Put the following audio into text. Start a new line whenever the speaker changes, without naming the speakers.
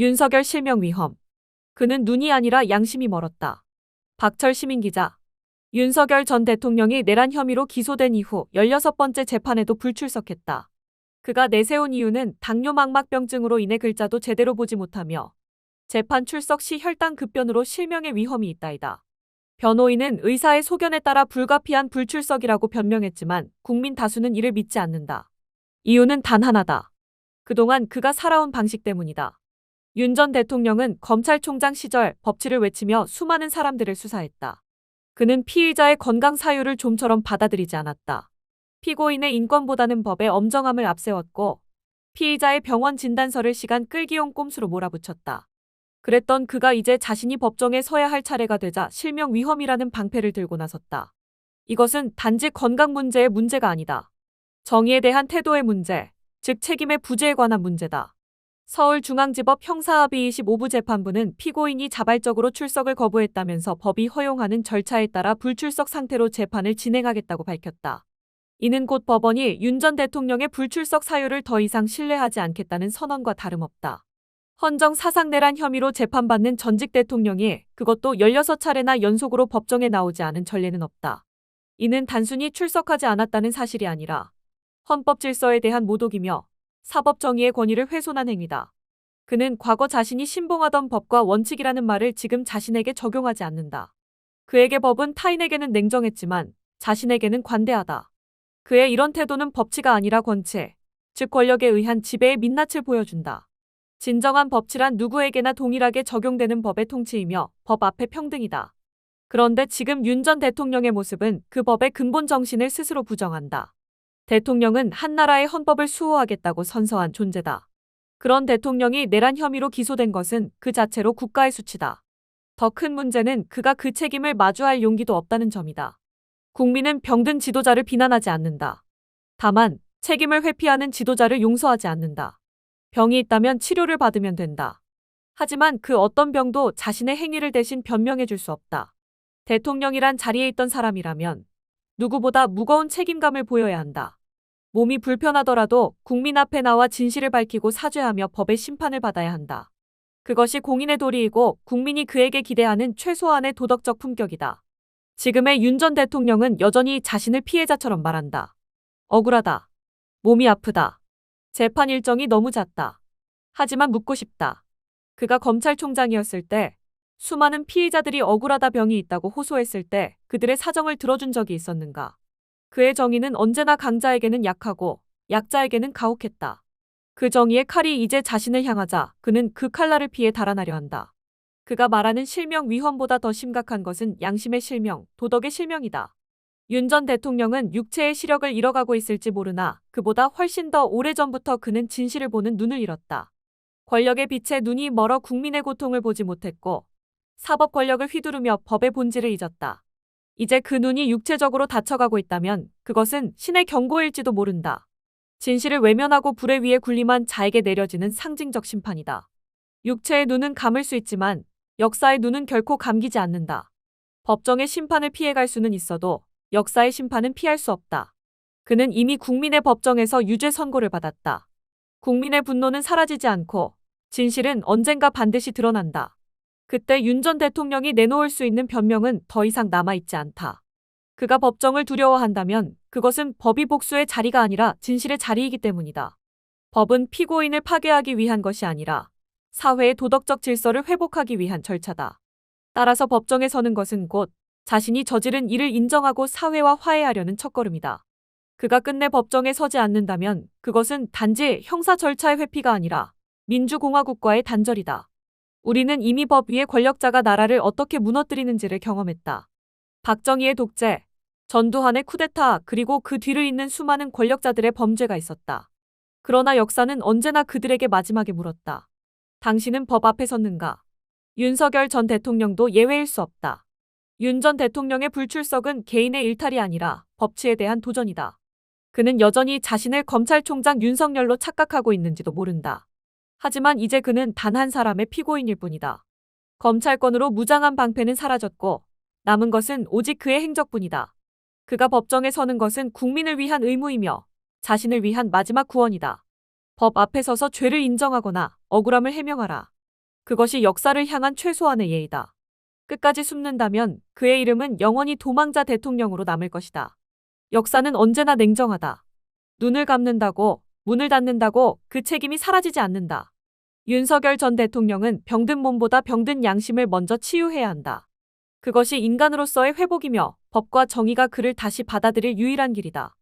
윤석열 실명 위험. 그는 눈이 아니라 양심이 멀었다. 박철 시민기자. 윤석열 전 대통령이 내란 혐의로 기소된 이후 16번째 재판에도 불출석했다. 그가 내세운 이유는 당뇨 망막병증으로 인해 글자도 제대로 보지 못하며 재판 출석 시 혈당 급변으로 실명의 위험이 있다이다. 변호인은 의사의 소견에 따라 불가피한 불출석이라고 변명했지만 국민 다수는 이를 믿지 않는다. 이유는 단 하나다. 그동안 그가 살아온 방식 때문이다. 윤 전 대통령은 검찰총장 시절 법치를 외치며 수많은 사람들을 수사했다. 그는 피의자의 건강 사유를 좀처럼 받아들이지 않았다. 피고인의 인권보다는 법의 엄정함을 앞세웠고 피의자의 병원 진단서를 시간 끌기용 꼼수로 몰아붙였다. 그랬던 그가 이제 자신이 법정에 서야 할 차례가 되자 실명 위험이라는 방패를 들고 나섰다. 이것은 단지 건강 문제의 문제가 아니다. 정의에 대한 태도의 문제, 즉 책임의 부재에 관한 문제다. 서울중앙지법 형사합의 25부 재판부는 피고인이 자발적으로 출석을 거부했다면서 법이 허용하는 절차에 따라 불출석 상태로 재판을 진행하겠다고 밝혔다. 이는 곧 법원이 윤 전 대통령의 불출석 사유를 더 이상 신뢰하지 않겠다는 선언과 다름없다. 헌정 사상내란 혐의로 재판받는 전직 대통령이 그것도 16차례나 연속으로 법정에 나오지 않은 전례는 없다. 이는 단순히 출석하지 않았다는 사실이 아니라 헌법 질서에 대한 모독이며 사법 정의의 권위를 훼손한 행위다. 그는 과거 자신이 신봉하던 법과 원칙이라는 말을 지금 자신에게 적용하지 않는다. 그에게 법은 타인에게는 냉정했지만 자신에게는 관대하다. 그의 이런 태도는 법치가 아니라 권체, 즉 권력에 의한 지배의 민낯을 보여준다. 진정한 법치란 누구에게나 동일하게 적용되는 법의 통치이며 법 앞에 평등이다. 그런데 지금 윤 전 대통령의 모습은 그 법의 근본 정신을 스스로 부정한다. 대통령은 한 나라의 헌법을 수호하겠다고 선서한 존재다. 그런 대통령이 내란 혐의로 기소된 것은 그 자체로 국가의 수치다. 더 큰 문제는 그가 그 책임을 마주할 용기도 없다는 점이다. 국민은 병든 지도자를 비난하지 않는다. 다만 책임을 회피하는 지도자를 용서하지 않는다. 병이 있다면 치료를 받으면 된다. 하지만 그 어떤 병도 자신의 행위를 대신 변명해 줄 수 없다. 대통령이란 자리에 있던 사람이라면 누구보다 무거운 책임감을 보여야 한다. 몸이 불편하더라도 국민 앞에 나와 진실을 밝히고 사죄하며 법의 심판을 받아야 한다. 그것이 공인의 도리이고 국민이 그에게 기대하는 최소한의 도덕적 품격이다. 지금의 윤 전 대통령은 여전히 자신을 피해자처럼 말한다. 억울하다. 몸이 아프다. 재판 일정이 너무 잦다. 하지만 묻고 싶다. 그가 검찰총장이었을 때 수많은 피의자들이 억울하다 병이 있다고 호소했을 때 그들의 사정을 들어준 적이 있었는가? 그의 정의는 언제나 강자에게는 약하고 약자에게는 가혹했다. 그 정의의 칼이 이제 자신을 향하자 그는 그 칼날을 피해 달아나려 한다. 그가 말하는 실명 위험보다 더 심각한 것은 양심의 실명, 도덕의 실명이다. 윤 전 대통령은 육체의 시력을 잃어가고 있을지 모르나 그보다 훨씬 더 오래전부터 그는 진실을 보는 눈을 잃었다. 권력의 빛에 눈이 멀어 국민의 고통을 보지 못했고 사법 권력을 휘두르며 법의 본질을 잊었다. 이제 그 눈이 육체적으로 다쳐가고 있다면 그것은 신의 경고일지도 모른다. 진실을 외면하고 불에 위에 군림한 자에게 내려지는 상징적 심판이다. 육체의 눈은 감을 수 있지만 역사의 눈은 결코 감기지 않는다. 법정의 심판을 피해갈 수는 있어도 역사의 심판은 피할 수 없다. 그는 이미 국민의 법정에서 유죄 선고를 받았다. 국민의 분노는 사라지지 않고 진실은 언젠가 반드시 드러난다. 그때 윤 전 대통령이 내놓을 수 있는 변명은 더 이상 남아있지 않다. 그가 법정을 두려워한다면 그것은 법이 복수의 자리가 아니라 진실의 자리이기 때문이다. 법은 피고인을 파괴하기 위한 것이 아니라 사회의 도덕적 질서를 회복하기 위한 절차다. 따라서 법정에 서는 것은 곧 자신이 저지른 일을 인정하고 사회와 화해하려는 첫걸음이다. 그가 끝내 법정에 서지 않는다면 그것은 단지 형사 절차의 회피가 아니라 민주공화국과의 단절이다. 우리는 이미 법 위의 권력자가 나라를 어떻게 무너뜨리는지를 경험했다. 박정희의 독재, 전두환의 쿠데타 그리고 그 뒤를 잇는 수많은 권력자들의 범죄가 있었다. 그러나 역사는 언제나 그들에게 마지막에 물었다. 당신은 법 앞에 섰는가? 윤석열 전 대통령도 예외일 수 없다. 윤 전 대통령의 불출석은 개인의 일탈이 아니라 법치에 대한 도전이다. 그는 여전히 자신을 검찰총장 윤석열로 착각하고 있는지도 모른다. 하지만 이제 그는 단 한 사람의 피고인일 뿐이다. 검찰권으로 무장한 방패는 사라졌고 남은 것은 오직 그의 행적뿐이다. 그가 법정에 서는 것은 국민을 위한 의무이며 자신을 위한 마지막 구원이다. 법 앞에 서서 죄를 인정하거나 억울함을 해명하라. 그것이 역사를 향한 최소한의 예의다. 끝까지 숨는다면 그의 이름은 영원히 도망자 대통령으로 남을 것이다. 역사는 언제나 냉정하다. 눈을 감는다고, 문을 닫는다고 그 책임이 사라지지 않는다. 윤석열 전 대통령은 병든 몸보다 병든 양심을 먼저 치유해야 한다. 그것이 인간으로서의 회복이며 법과 정의가 그를 다시 받아들일 유일한 길이다.